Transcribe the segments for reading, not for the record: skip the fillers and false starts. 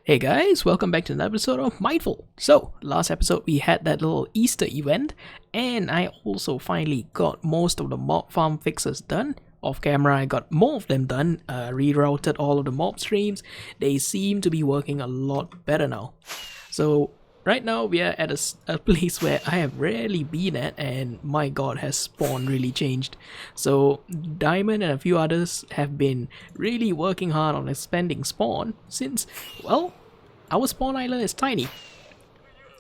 Hey guys, welcome back to another episode of Mindful. So, last episode we had that little Easter event, and I also finally got most of the mob farm fixes done. Off camera, I got more of them done, rerouted all of the mob streams. They seem to be working a lot better now. So, right now we are at a place where I have rarely been at, and my god, has spawn really changed. So, Diamond and a few others have been really working hard on expanding spawn since, well, our spawn island is tiny.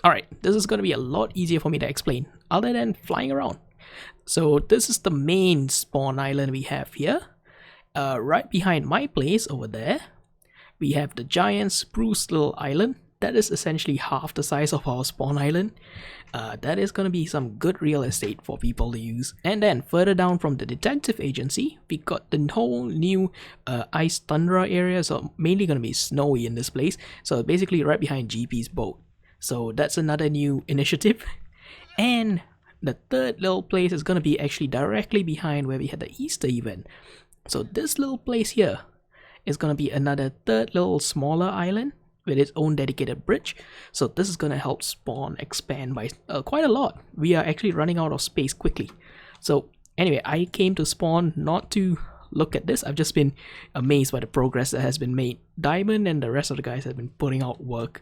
Alright, this is going to be a lot easier for me to explain, other than flying around. So this is the main spawn island we have here. Right behind my place over there, we have the giant spruce little island. That is essentially half the size of our spawn island. That is going to be some good real estate for people to use. And then further down from the detective agency, we got the whole new ice tundra area. So mainly going to be snowy in this place. So basically right behind GP's boat. So that's another new initiative. And the third little place is going to be actually directly behind where we had the Easter event. So this little place here is going to be another third little smaller island with its own dedicated bridge. So this is going to help spawn expand by quite a lot. We are actually running out of space quickly. So anyway, I came to spawn not to look at this. I've just been amazed by the progress that has been made. Diamond and the rest of the guys have been putting out work.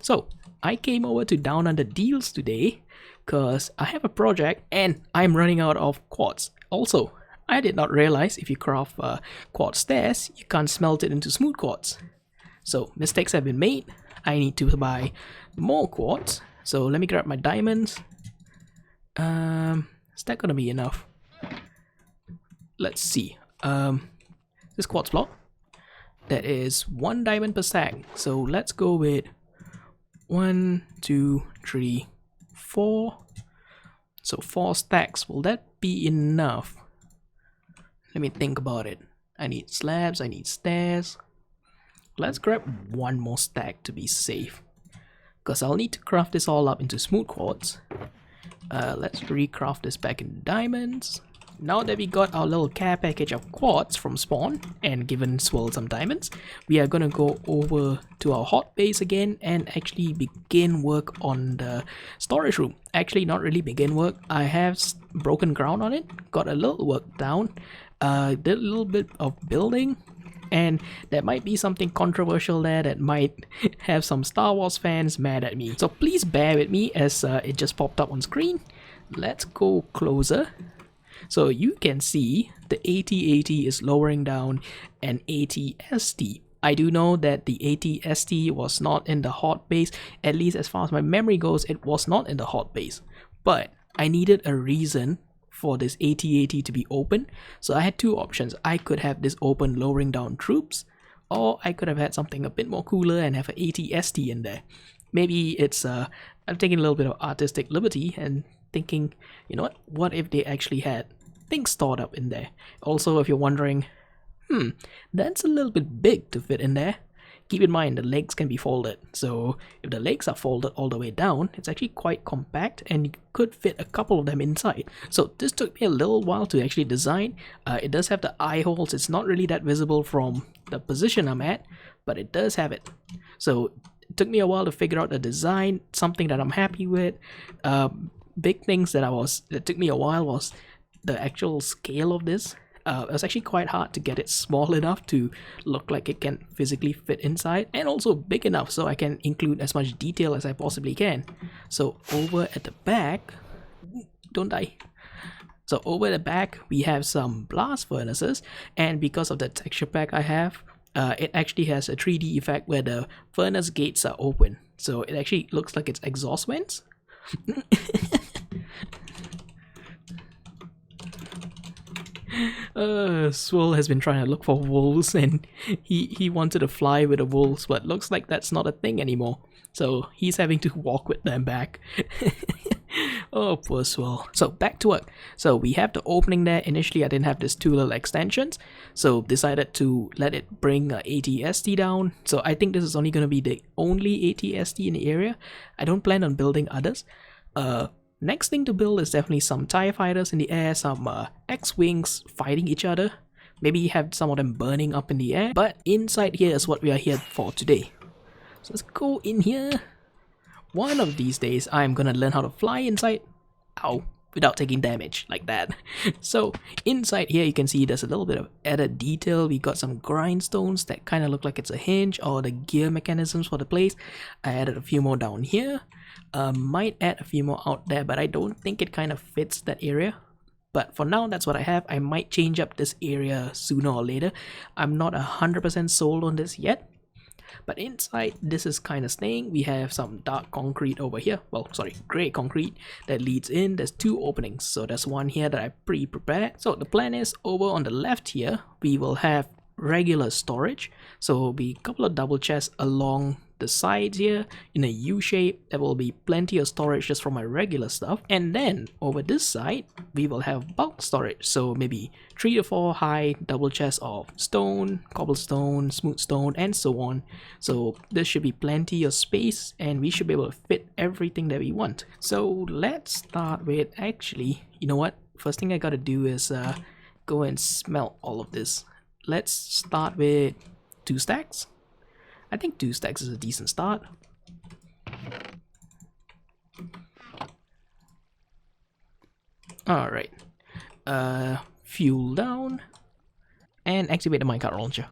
So I came over to Down Under Deals today because I have a project and I'm running out of quartz. Also, I did not realize if you craft quartz stairs, you can't smelt it into smooth quartz. So mistakes have been made. I need to buy more quartz. So let me grab my diamonds. Is that gonna be enough? Let's see. This quartz block. That is 1 diamond per stack. So let's go with 1, 2, 3, 4. So 4 stacks. Will that be enough? Let me think about it. I need slabs. I need stairs. Let's grab 1 more stack to be safe, because I'll need to craft this all up into smooth quartz. Let's recraft this back in diamonds. Now that we got our little care package of quartz from spawn and given Swirl some diamonds, we are gonna go over to our hot base again and actually begin work on the storage room. Actually, not really begin work. I have broken ground on it, got a little work down, did a little bit of building. And there might be something controversial there that might have some Star Wars fans mad at me. So please bear with me as it just popped up on screen. Let's go closer. So you can see the AT-AT is lowering down an AT-ST. I do know that the AT-ST was not in the hot base. At least as far as my memory goes, it was not in the hot base. But I needed a reason for this AT-AT to be open. So I had 2 options. I could have this open lowering down troops, or I could have had something a bit more cooler and have an AT-ST in there. Maybe it's I'm taking a little bit of artistic liberty and thinking, you know what if they actually had things stored up in there. Also, if you're wondering, that's a little bit big to fit in there. Keep in mind the legs can be folded, so if the legs are folded all the way down, it's actually quite compact and you could fit a couple of them inside. So this took me a little while to actually design. It does have the eye holes. It's not really that visible from the position I'm at, but it does have it. So it took me a while to figure out the design, something that I'm happy with. Big things that took me a while was the actual scale of this. It was actually quite hard to get it small enough to look like it can physically fit inside, and also big enough so I can include as much detail as I possibly can. So over at the back, don't die. So over the back we have some blast furnaces, and because of the texture pack I have, it actually has a 3D effect where the furnace gates are open. So it actually looks like it's exhaust vents. Swirl has been trying to look for wolves, and he wanted to fly with the wolves, but looks like that's not a thing anymore. So he's having to walk with them back. Oh, poor Swirl. So back to work. So we have the opening there. Initially I didn't have these 2 little extensions, so decided to let it bring AT-ST down. So I think this is only going to be the only AT-ST in the area. I don't plan on building others. Next thing to build is definitely some TIE fighters in the air, some X-Wings fighting each other. Maybe have some of them burning up in the air. But inside here is what we are here for today. So let's go in here. One of these days, I'm gonna learn how to fly inside. Ow. Without taking damage like that. So inside here you can see there's a little bit of added detail. We got some grindstones that kind of look like it's a hinge or the gear mechanisms for the place. I added a few more down here. Might add a few more out there, but I don't think it kind of fits that area. But for now, that's what I have. I might change up this area sooner or later. I'm not 100% sold on this yet. But inside, this is kind of staying. We have some dark concrete over here. Well, sorry, gray concrete that leads in. There's two openings. So there's one here that I pre-prepared. So the plan is over on the left here, we will have regular storage. So will be a couple of double chests along the sides here in a U shape. There will be plenty of storage just for my regular stuff. And then over this side, we will have bulk storage. So maybe 3 to 4 high double chests of stone, cobblestone, smooth stone, and so on. So there should be plenty of space and we should be able to fit everything that we want. So let's start with, actually, you know what? First thing I gotta do is go and smelt all of this. Let's start with 2 stacks. I think 2 stacks is a decent start. Alright. Fuel down. And activate the minecart launcher.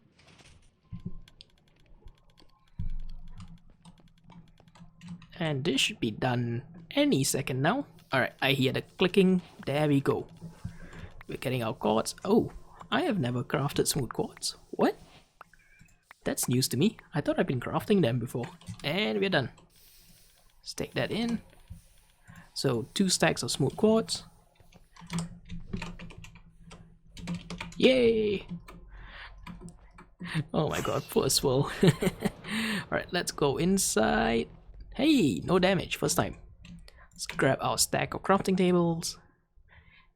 And this should be done any second now. Alright, I hear the clicking. There we go. We're getting our quartz. Oh, I have never crafted smooth quartz. What? That's news to me. I thought I've been crafting them before. And we're done. Stick that in. So 2 stacks of smooth quartz. Yay! Oh my god, poor Swirl. Alright, let's go inside. Hey, no damage, first time. Let's grab our stack of crafting tables.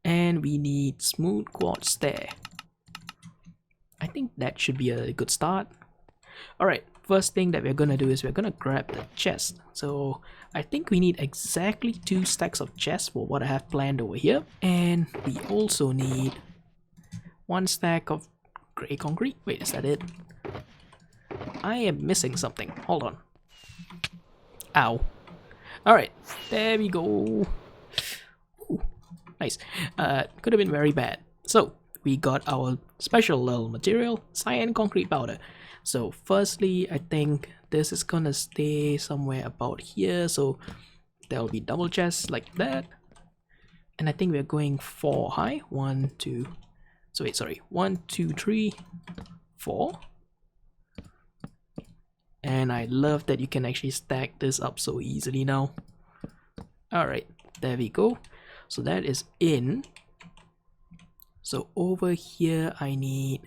And we need smooth quartz there. I think that should be a good start. Alright, first thing that we're gonna do is we're gonna grab the chest. So I think we need exactly 2 stacks of chests for what I have planned over here. And we also need 1 stack of grey concrete. Wait, is that it? I am missing something. Hold on. Ow. Alright, there we go. Ooh, nice. Could have been very bad. So we got our special little material, cyan concrete powder. So firstly, I think this is gonna stay somewhere about here. So there'll be double chests like that. And I think we're going 4 high. 1, 2. So wait, sorry. 1, 2, 3, 4. And I love that you can actually stack this up so easily now. Alright, there we go. So that is in. So over here I need...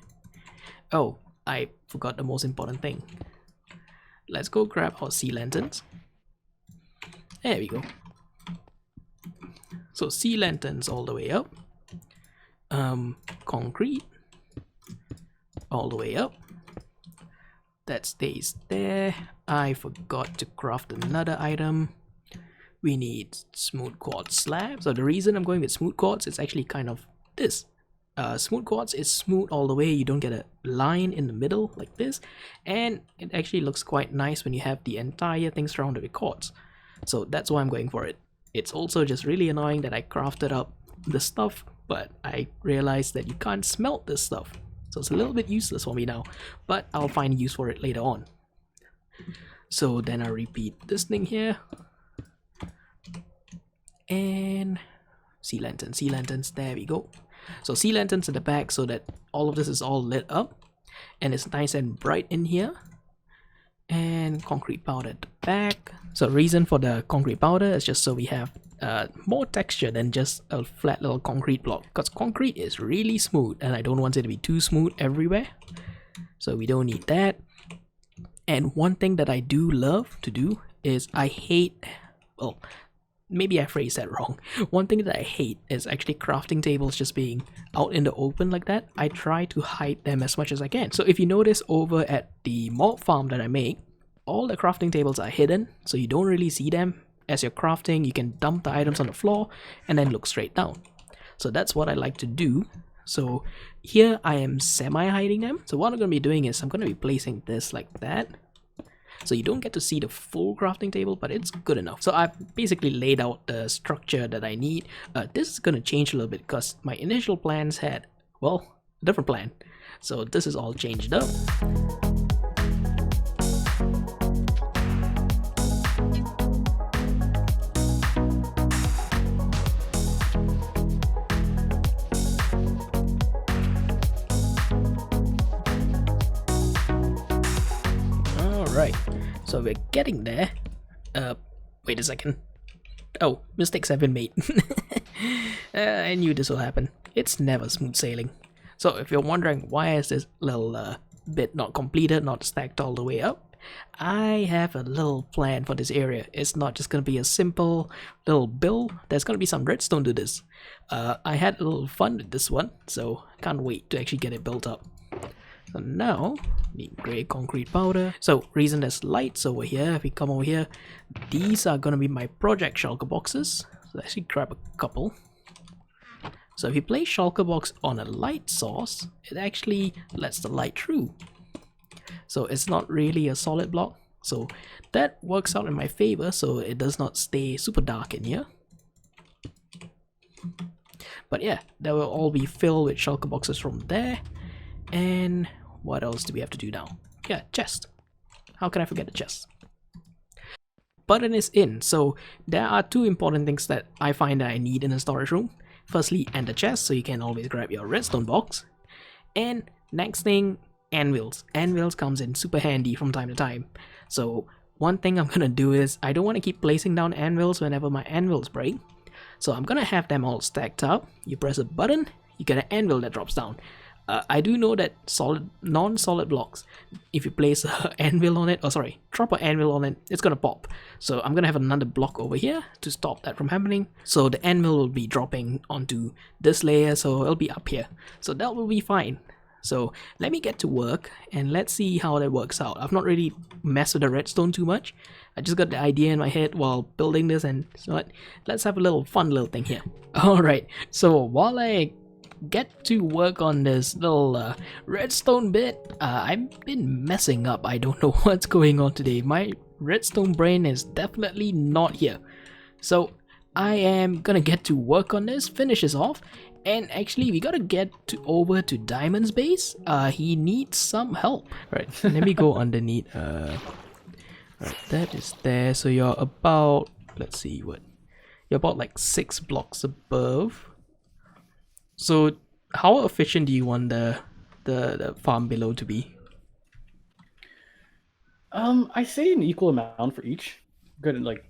Oh, I forgot the most important thing. Let's go grab our sea lanterns. There we go. So sea lanterns all the way up. Concrete all the way up. That stays there. I forgot to craft another item. We need smooth quartz slab. So the reason I'm going with smooth quartz is actually kind of this. Smooth quartz is smooth all the way. You don't get a line in the middle like this. And it actually looks quite nice when you have the entire thing surrounded with quartz. So that's why I'm going for it. It's also just really annoying that I crafted up the stuff, but I realized that you can't smelt this stuff. So it's a little bit useless for me now, but I'll find use for it later on. So then I repeat this thing here. And sea lanterns, there we go. So sea lanterns at the back so that all of this is all lit up and it's nice and bright in here. And concrete powder at the back. So reason for the concrete powder is just so we have more texture than just a flat little concrete block, because concrete is really smooth and I don't want it to be too smooth everywhere, so we don't need that. And one thing that I do love to do is I hate, well, maybe I phrased that wrong. One thing that I hate is actually crafting tables just being out in the open like that. I try to hide them as much as I can. So if you notice over at the mob farm that I make, all the crafting tables are hidden, so you don't really see them. As you're crafting, you can dump the items on the floor and then look straight down. So that's what I like to do. So here I am semi-hiding them. So what I'm going to be doing is I'm going to be placing this like that. So you don't get to see the full crafting table, but it's good enough. So I've basically laid out the structure that I need. This is going to change a little bit because my initial plans had, well, a different plan. So this is all changed up. Alright, so we're getting there. Wait a second. Oh, mistakes have been made. I knew this will happen. It's never smooth sailing. So if you're wondering why is this little bit not completed, not stacked all the way up, I have a little plan for this area. It's not just going to be a simple little build. There's going to be some redstone to this. I had a little fun with this one, so can't wait to actually get it built up. So now, need grey concrete powder. So reason there's lights over here, if we come over here, these are gonna be my project shulker boxes. So let's actually grab a couple. So if you place shulker box on a light source, it actually lets the light through. So it's not really a solid block. So that works out in my favor, so it does not stay super dark in here. But yeah, that will all be filled with shulker boxes from there. And what else do we have to do now? Yeah, chest. How can I forget the chest? Button is in, so there are two important things that I find that I need in a storage room. Firstly, ender chest, so you can always grab your redstone box. And next thing, anvils. Anvils comes in super handy from time to time. So one thing I'm gonna do is, I don't want to keep placing down anvils whenever my anvils break. So I'm gonna have them all stacked up. You press a button, you get an anvil that drops down. I do know that non-solid blocks, if you place an anvil on it, drop an anvil on it, it's gonna pop. So I'm gonna have another block over here to stop that from happening. So the anvil will be dropping onto this layer, so it'll be up here. So that will be fine. So let me get to work and let's see how that works out. I've not really messed with the redstone too much. I just got the idea in my head while building this, and so let's have a little fun little thing here. Alright, so while I get to work on this little redstone bit, I've been messing up. I don't know what's going on today. My redstone brain is definitely not here. So I am gonna get to work on this, finish this off, and actually we gotta get over to Diamond's base. He needs some help. Right, let me go underneath. Right, that is there. So you're about, let's see, you're about like 6 blocks above. So how efficient do you want the farm below to be? I say an equal amount for each. Good, like.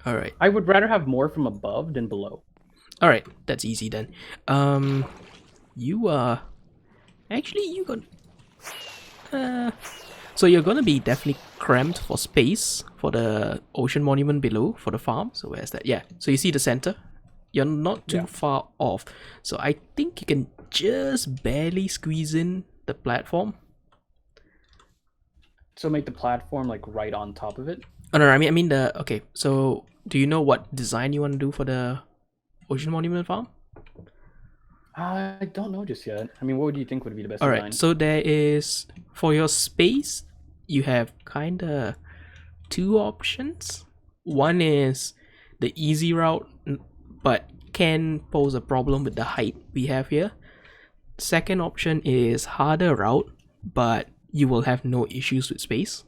All right. I would rather have more from above than below. All right, that's easy then. You are actually you got. So you're gonna be definitely cramped for space for the ocean monument below for the farm. So where's that? Yeah. So you see the center. You're not too far off, so I think you can just barely squeeze in the platform. So make the platform like right on top of it? Oh no, I mean the, okay, so do you know what design you want to do for the ocean monument farm? I don't know just yet. I mean, what would you think would be the best design? Alright, so there is, for your space, you have kinda 2 options. One is the easy route, but can pose a problem with the height we have here. Second option is harder route, but you will have no issues with space.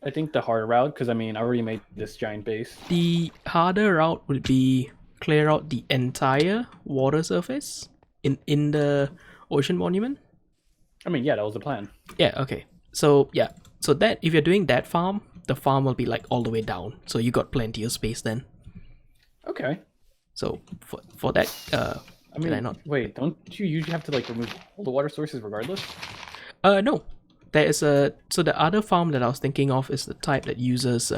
I think the harder route, because I mean, I already made this giant base. The harder route would be clear out the entire water surface in the ocean monument. I mean, yeah, that was the plan. Yeah, okay. So yeah, so that if you're doing that farm, the farm will be like all the way down, so you got plenty of space then. Okay. So for that, I mean, wait, don't you usually have to like remove all the water sources regardless? No. There is so the other farm that I was thinking of is the type that uses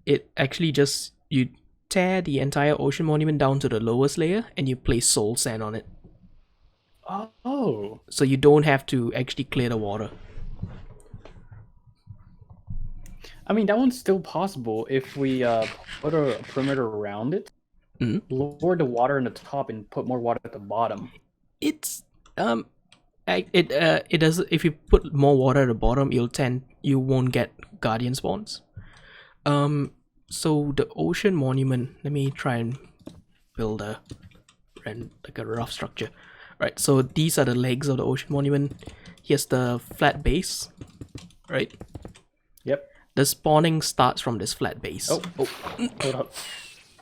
it actually just, you tear the entire ocean monument down to the lowest layer and you place soul sand on it. Oh. So you don't have to actually clear the water. I mean, that one's still possible if we put a perimeter around it. Lower the water in the top and put more water at the bottom. It's It does. If you put more water at the bottom, you won't get guardian spawns. So the ocean monument. Let me try and build like a rough structure. Right. So these are the legs of the ocean monument. Here's the flat base. Right. Yep. The spawning starts from this flat base. Oh, hold up.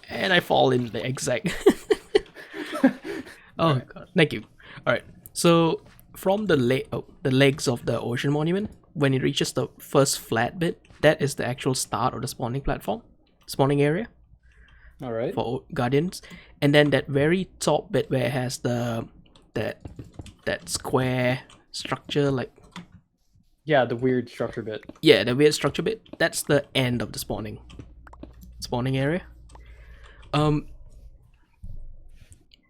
And I fall in the exact. Oh Right. god, thank you. All right. So from the legs of the ocean monument, when it reaches the first flat bit, that is the actual start of the spawning area All right. for guardians. And then that very top bit where it has that square structure, like Yeah, the weird structure bit. yeah, the weird structure bit, that's the end of the spawning area.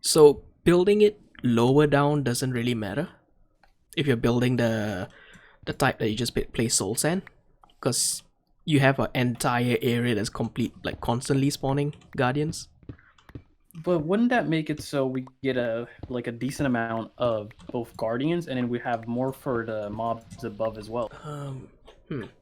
So building it lower down doesn't really matter if you're building the type that you just place soul sand, because you have an entire area that's complete, like constantly spawning guardians. But wouldn't that make it so we get a decent amount of both guardians, and then we have more for the mobs above as well?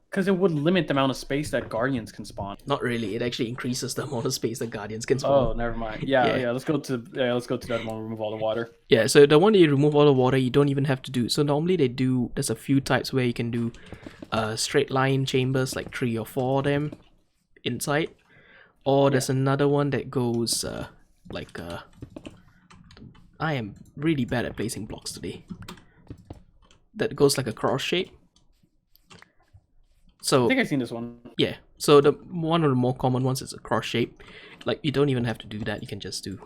Because it would limit the amount of space that guardians can spawn. Not really. It actually increases the amount of space that guardians can Oh, spawn. never mind. Yeah, Yeah. let's go to that one. Remove all the water. Yeah, so the one that you remove all the water, you don't even have to do. So normally there's a few types where you can do straight line chambers, like 3 or 4 of them inside. Or there's another one that goes I am really bad at placing blocks today. That goes like a cross shape. I So think I've seen this one. yeah, so the one of the more common ones is a cross shape. Like you don't even have to do that. You can just do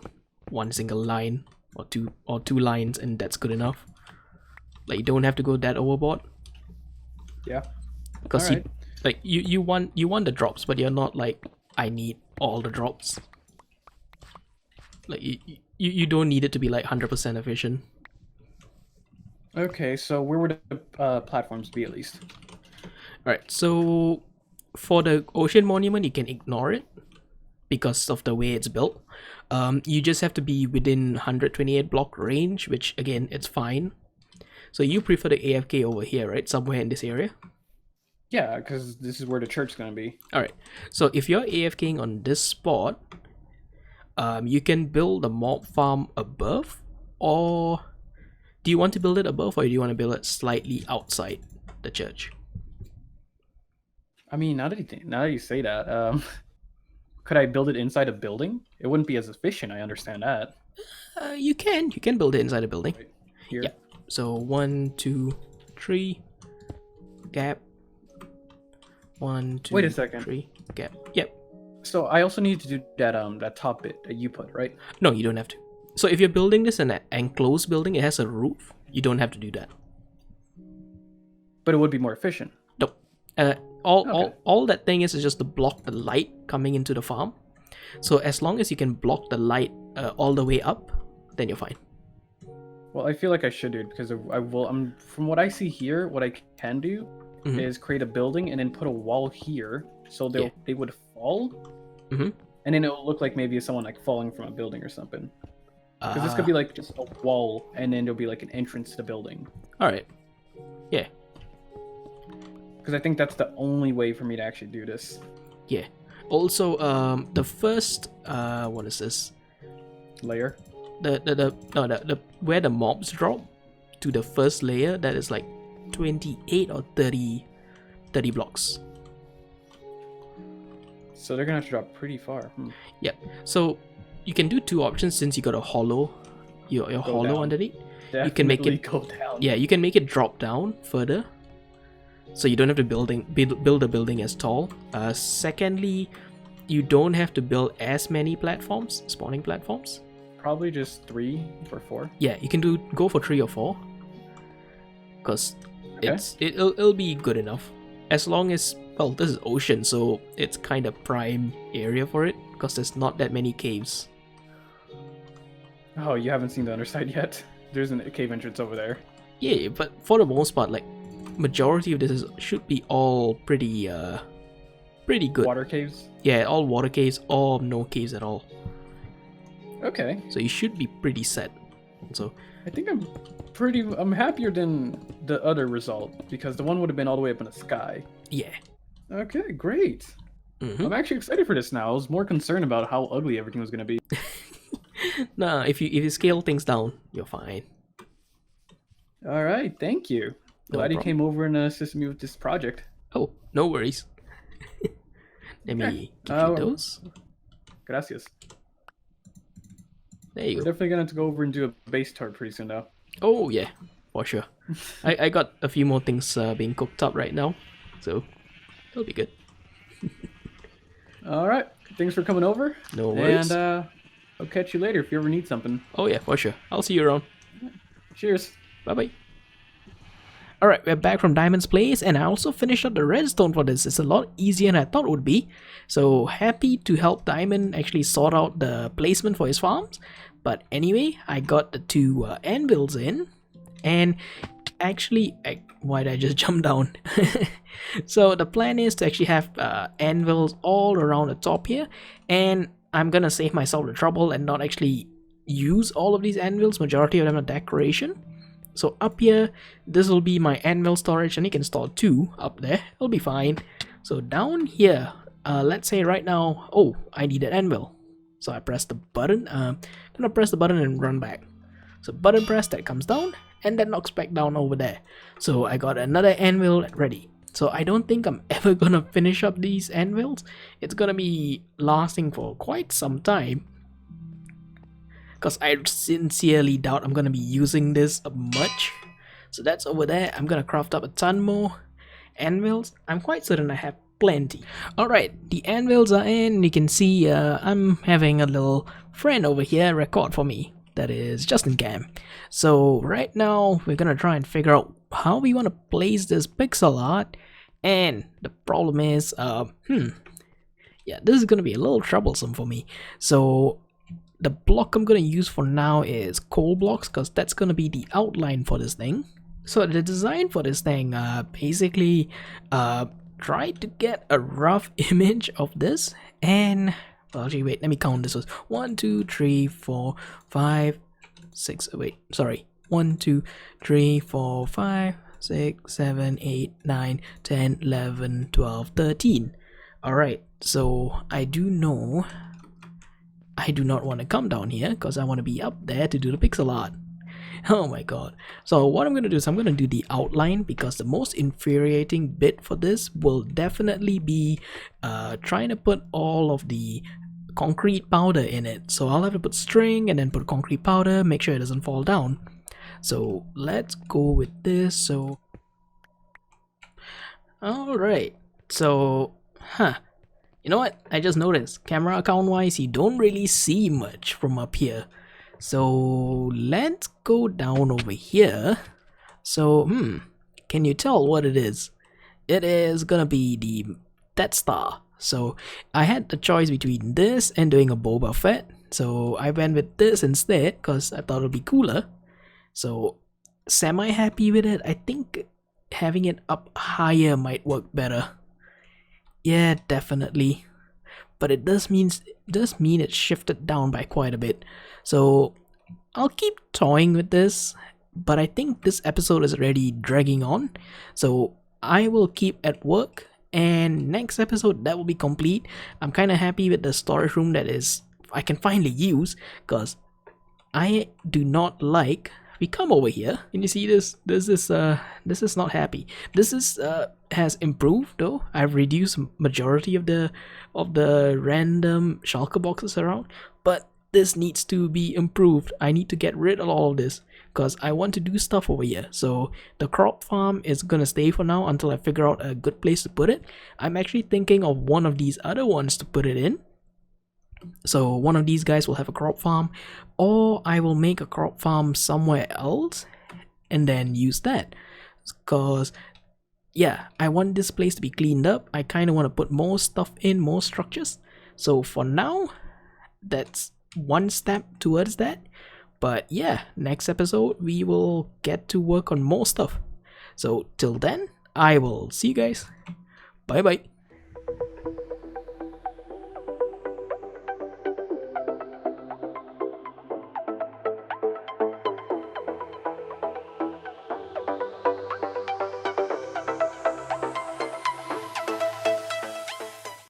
one single line or two lines, and that's good enough. Like you don't have to go that overboard, Yeah. because Alright. you want the drops, but you're not like, I need all the drops. Like you don't need it to be like 100% efficient. Okay, so where would the platforms be at least? Alright, so for the ocean monument, you can ignore it because of the way it's built. You just have to be within 128 block range, which again, it's fine. So you prefer the AFK over here, right? Somewhere in this area? Yeah, because this is where the church's gonna be. Alright, so if you're AFKing on this spot, you can build a mob farm above, or do you want to build it above, or do you want to build it slightly outside the church? I mean, now that you say that, could I build it inside a building? It wouldn't be as efficient. I understand that. You can build it inside a building. Right here. Yeah. So 1, 2, 3 gap. 1, 2, Wait a second. 3 gap. Yep. So I also need to do that top bit that you put, right? No, you don't have to. So if you're building this in an enclosed building, it has a roof, you don't have to do that. But it would be more efficient. Nope. All that thing is just to block the light coming into the farm. So as long as you can block the light all the way up, then you're fine. Well, I feel like I should do it because I will. From what I see here, what I can do Mhm. is create a building and then put a wall here, so they would fall, Mhm. and then it will look like maybe someone like falling from a building or something. Because this could be like just a wall, and then there'll be like an entrance to the building. All right. Yeah. Because I think that's the only way for me to actually do this. Yeah. Also, the first what is this? Layer. The where the mobs drop to the first layer, that is like 28 or 30 blocks. So they're gonna have to drop pretty far. Yep. So you can do 2 options since you got a hollow, your hollow down. underneath. Definitely can make it- go down. Yeah, you can make it drop down further, so you don't have to build the building as tall. Secondly, you don't have to build as many spawning platforms. Probably just 3 or 4. Yeah, you can go for 3 or 4, because Okay. it'll be good enough, as long as, well, this is ocean, so it's kind of prime area for it, because there's not that many caves. Oh, you haven't seen the underside yet? There's a cave entrance over there. Yeah, but for the most part, like, majority of this should be all pretty good. Water caves? Yeah, all water caves or no caves at all. Okay. So you should be pretty set. So I think I'm I'm happier than the other result because the one would have been all the way up in the sky. Yeah. Okay, great. Mm-hmm. I'm actually excited for this now. I was more concerned about how ugly everything was gonna be. Nah, if you scale things down, you're fine. All right, thank you. No Glad you problem. came over and assisted me with this project. Oh, no worries. Let me give you those. Gracias. There you We're go. definitely gonna have to go over and do a base turret pretty soon now. Oh yeah, for sure. I got a few more things being cooked up right now, so it'll be good. All right, thanks for coming over. No worries. And I'll catch you later if you ever need something. Oh yeah, for sure. I'll see you around. Cheers. Bye bye. Alright, we're back from Diamond's place, and I also finished up the redstone for this. It's a lot easier than I thought it would be. So happy to help Diamond actually sort out the placement for his farms. But anyway, I got the 2 anvils in, and actually, why did I just jump down? So the plan is to actually have anvils all around the top here, and I'm gonna save myself the trouble and not actually use all of these anvils. Majority of them are decoration. So up here, this will be my anvil storage, and you can store 2 up there. It'll be fine. So down here, let's say right now, oh, I need an anvil. So I press the button. I'm gonna press the button and run back. So button press, that comes down, and that knocks back down over there. So I got another anvil ready. So I don't think I'm ever gonna finish up these anvils. It's gonna be lasting for quite some time, because I sincerely doubt I'm gonna be using this much. So that's over there. I'm gonna craft up a ton more anvils. I'm quite certain I have plenty. Alright, the anvils are in. You can see I'm having a little friend over here record for me. That is Justin Cam. So right now we're gonna try and figure out how we want to place this pixel art. And the problem is, yeah, this is gonna be a little troublesome for me. So the block I'm gonna use for now is coal blocks, because that's gonna be the outline for this thing. So the design for this thing, basically, try to get a rough image of this, and well, actually, wait, let me count. This was 1, 2, 3, 4, 5, 6. Wait, sorry, 1, 2, 3, 4, 5, 6, 7, 8, 9, 10, 11, 12, 13. All right, so I do know I do not want to come down here because I want to be up there to do the pixel art. Oh my god. So what I'm going to do is I'm going to do the outline, because the most infuriating bit for this will definitely be trying to put all of the concrete powder in it. So I'll have to put string and then put concrete powder, make sure it doesn't fall down. So let's go with this. So alright, so you know what, I just noticed camera account wise you don't really see much from up here. So let's go down over here. So can you tell what it is? It is gonna be the Death Star. So I had the choice between this and doing a Boba Fett, so I went with this instead because I thought it would be cooler. So semi happy with it. I think having it up higher might work better. Yeah, definitely. But it does mean it's shifted down by quite a bit. So I'll keep toying with this, but I think this episode is already dragging on. So I will keep at work, and next episode that will be complete. I'm kind of happy with the storage room that I can finally use, because I do not like. We come over here and you see this is not happy. This is has improved though. I've reduced majority of the random shulker boxes around, but this needs to be improved. I need to get rid of all of this because I want to do stuff over here. So the crop farm is gonna stay for now until I figure out a good place to put it. I'm actually thinking of one of these other ones to put it in. So one of these guys will have a crop farm, or I will make a crop farm somewhere else and then use that, because yeah, I want this place to be cleaned up. I kind of want to put more stuff in, more structures. So for now, that's one step towards that. But yeah, next episode we will get to work on more stuff. So till then, I will see you guys. Bye bye.